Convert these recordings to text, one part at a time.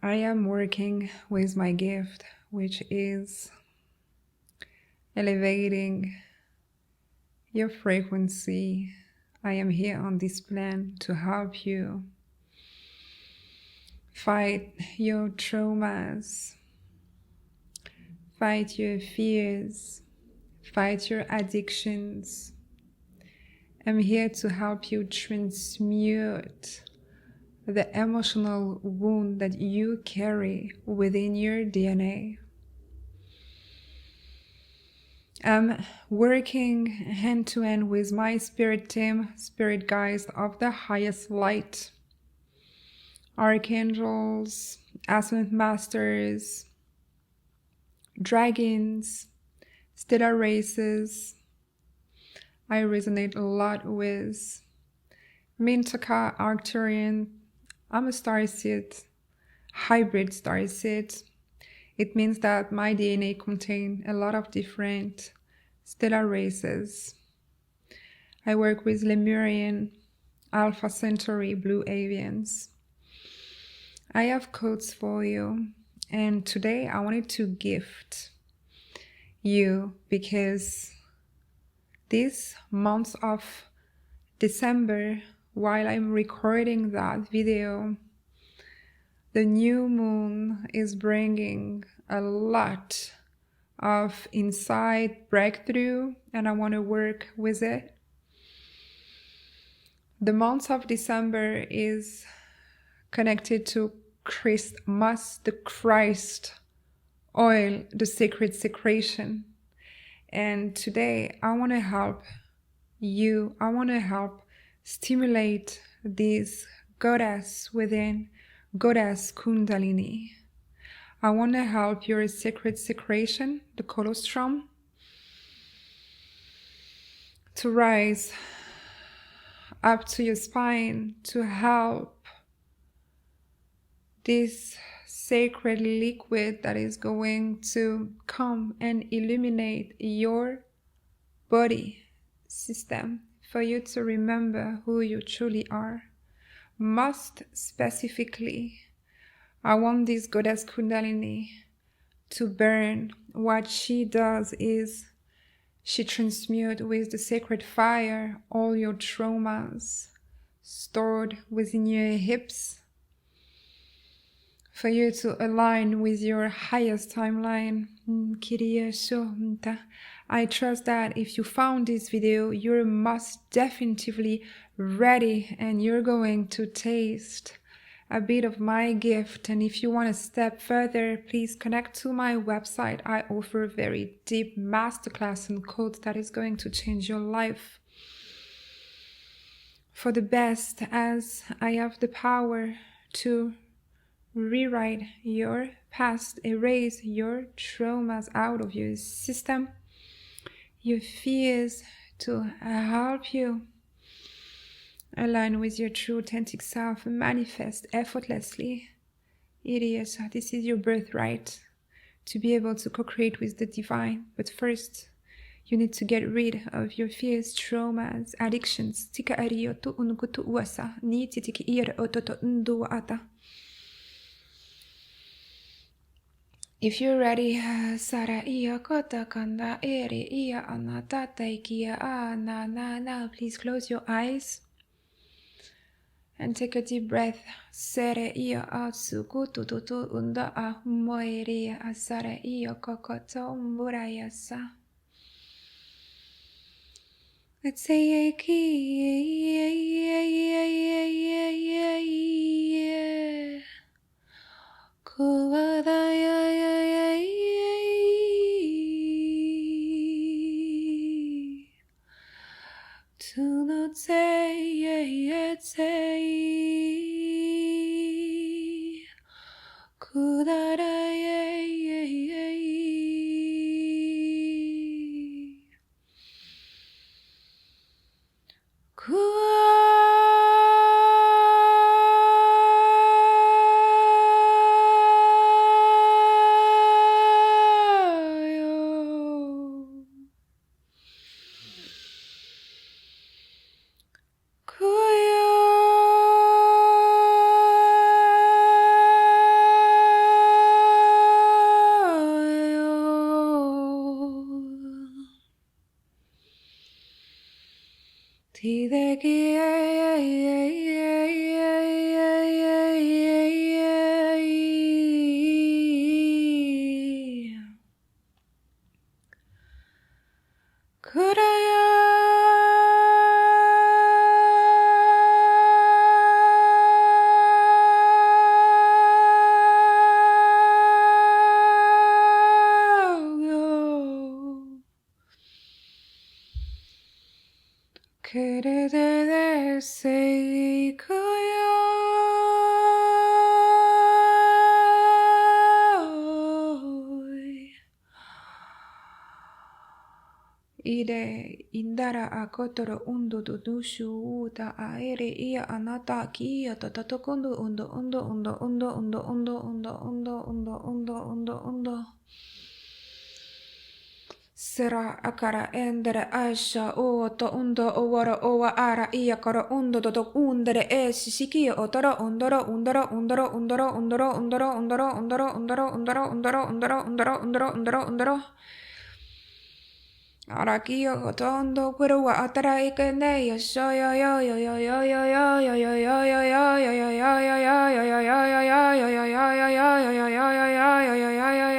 I am working with my gift, which is elevating your frequency. I am here on this plan to help you fight your traumas, fight your fears, fight your addictions. I'm here to help you transmute the emotional wound that you carry within your DNA. I'm working hand to hand with my spirit team, spirit guides of the highest light, archangels, ascended masters, dragons, stellar races. I resonate a lot with Mintaka, Arcturian. I'm a starseed, hybrid starseed. It means that my DNA contains a lot of different stellar races. I work with Lemurian, Alpha Centauri, Blue Avians. I have quotes for you, and today I wanted to gift you because this month of December, while I'm recording that video, the new moon is bringing a lot of insight, breakthrough, and I want to work with it. The month of December is connected to Christmas, the Christ oil, the sacred secretion. And today I want to help you. I want to help stimulate this goddess within, goddess Kundalini. I want to help your sacred secretion, the colostrum, to rise up to your spine, to help this sacred liquid that is going to come and illuminate your body system for you to remember who you truly are. Most specifically, I want this goddess Kundalini to burn. What she does is she transmutes with the sacred fire all your traumas stored within your hips, for you to align with your highest timeline. I trust that if you found this video, you're most definitively ready and you're going to taste a bit of my gift. And if you want to step further, please connect to my website. I offer very deep masterclass and codes that is going to change your life for the best, as I have the power to rewrite your past, erase your traumas out of your system, your fears, to help you align with your true authentic self and manifest effortlessly. Idiots, this is your birthright to be able to co-create with the divine. But first, you need to get rid of your fears, traumas, addictions. If you're ready, Sara iya kota kanda eri iya anatata ikia na na na. Please close your eyes and take a deep breath. Sere iya atsuku tututu unda a moiri asara iya kokoto umburayasa. Let's say Ide indara akotoro undo dudushu uta aere ia anata kia tatakondo undo Sera akara endere asha to undo owara owa ara ia kara undo dodo undere shiki otara undara Arakia otondo kurua atara ikene yasho yo yo yo yo yo yo yo yo yo yo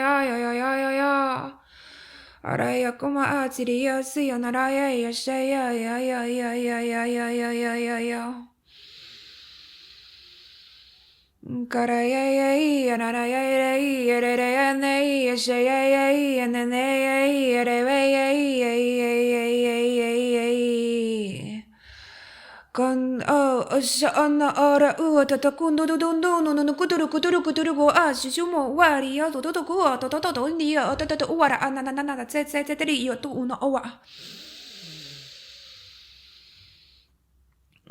yo yo yo Araya kuma atiri yasi yanaraya yashaya ya ya ya ya ya ya ya ya ya ya Karaya ya ya naraya ya ya ya ya ne yashaya ya ya ne ne ya ya ya ya ya Con shana ora tata kundo no kuturu go ashumo wari yo to go to india to wara anana tsetri yo to uno owa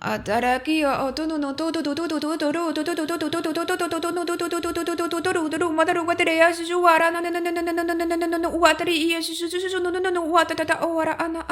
Ataraki to no to madaru watere ashu wara no wateri yashu no watata ora ana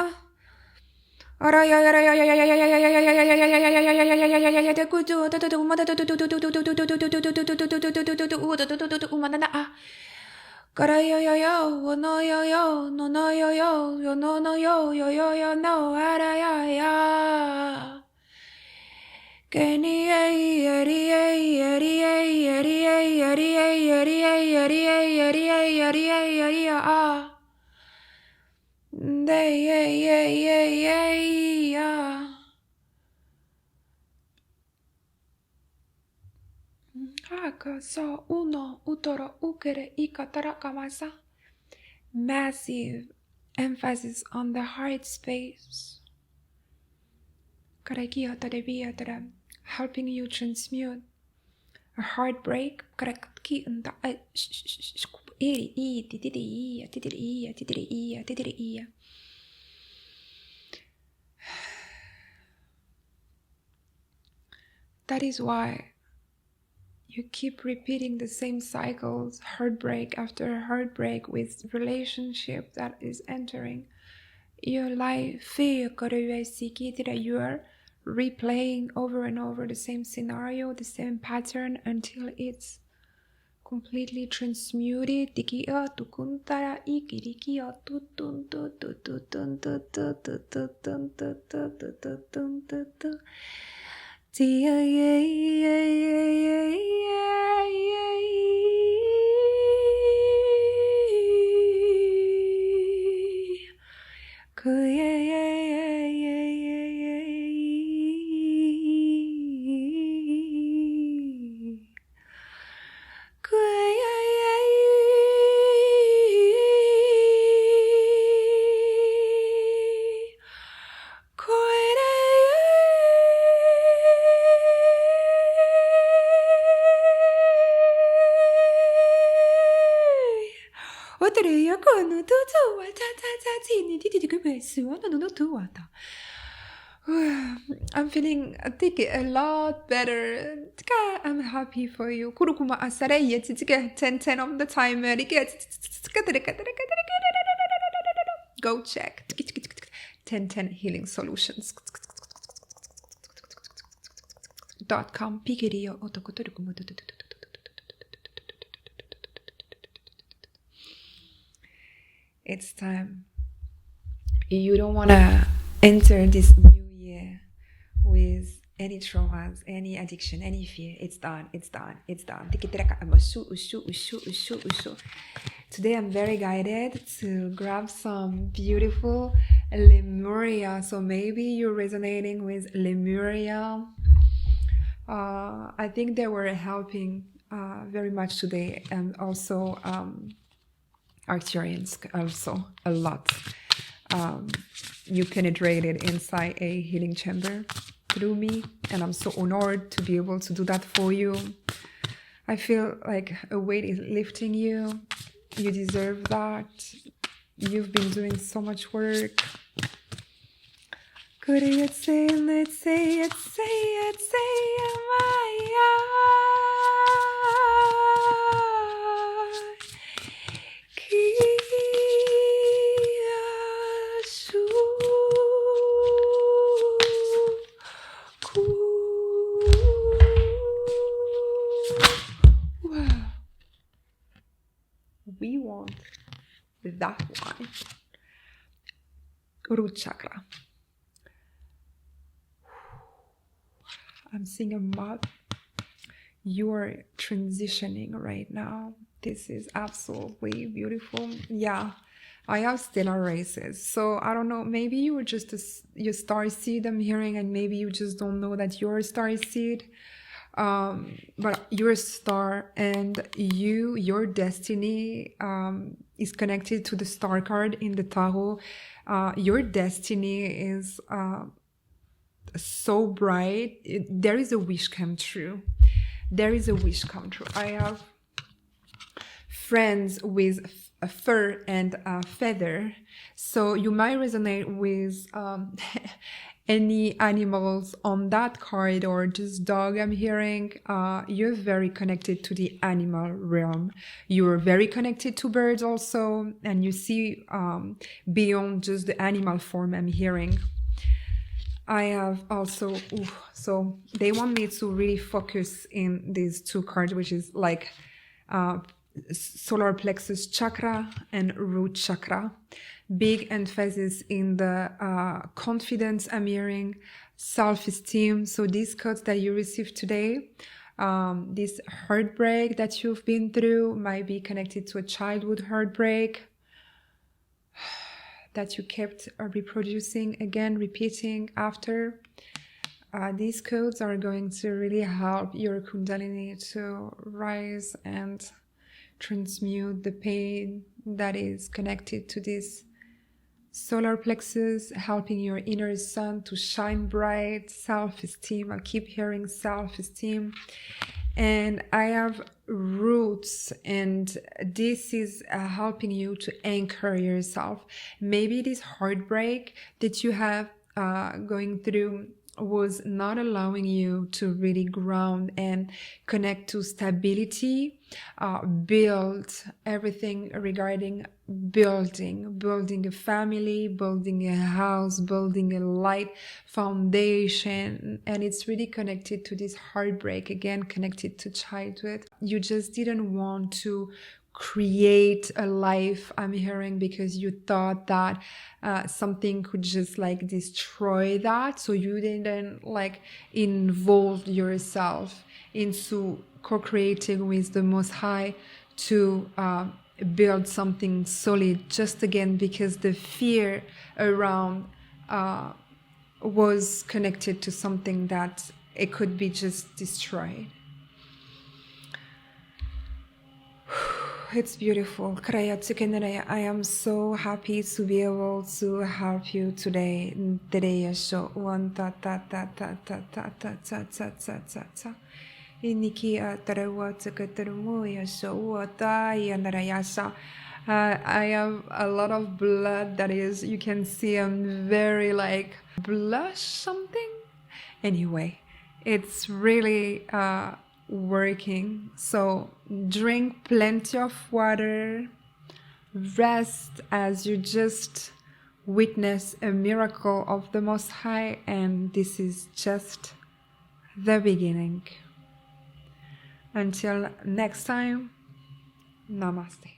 So uno utoro ukere ikatara kamasa. Massive emphasis on the heart space. Helping you transmute a heartbreak. That is why you keep repeating the same cycles, heartbreak after heartbreak with relationship that is entering your life. You are replaying over and over the same scenario, the same pattern until it's completely transmuted. I'm feeling, I think, a lot better. I'm happy for you. 10 of the timer. Go check. 10 healing solutions.com. It's time. You don't want to enter this new year any traumas, any addiction, any fear. It's done. It's done. It's done. Today I'm very guided to grab some beautiful Lemuria. So maybe you're resonating with Lemuria. I think they were helping very much today, and also Arcturians also a lot. You penetrated inside a healing chamber through me, and I'm so honored to be able to do that for you. I feel like a weight is lifting you. You deserve that. You've been doing so much work. Could it say, let's say it, say it, say it, we want that one. Root chakra. I'm seeing a map. You are transitioning right now. This is absolutely beautiful. Yeah, I have stellar races. So I don't know, maybe you were just your star seed I'm hearing, and maybe you just don't know that you're a star seed. But you're a star, and your destiny is connected to the star card in the tarot. Your destiny is so bright. There is a wish come true. There is a wish come true. I have friends with a fur and a feather, so you might resonate with any animals on that card, or just dog I'm hearing. You're very connected to the animal realm. You're very connected to birds also, and you see beyond just the animal form I'm hearing. I have also, so they want me to really focus in these two cards, which is like solar plexus chakra and root chakra. Big emphasis in the confidence I'm hearing, self-esteem. So these codes that you received today, this heartbreak that you've been through might be connected to a childhood heartbreak that you kept reproducing again, repeating after. These codes are going to really help your Kundalini to rise and transmute the pain that is connected to this solar plexus, helping your inner sun to shine bright. Self-esteem, I keep hearing self-esteem. And I have roots, and this is helping you to anchor yourself. Maybe this heartbreak that you have going through was not allowing you to really ground and connect to stability, build everything regarding building a family, building a house, building a light foundation. And it's really connected to this heartbreak, again connected to childhood. You just didn't want to create a life, I'm hearing, because you thought that something could just like destroy that. So you didn't like involve yourself into co-creating with the Most High to build something solid, just again because the fear around was connected to something that it could be just destroyed. It's beautiful. I am so happy to be able to help you today. Iniki I have a lot of blood that is, you can see I'm very like blush something. Anyway, it's really working. So drink plenty of water, rest as you just witness a miracle of the Most High, and this is just the beginning. Until next time, namaste.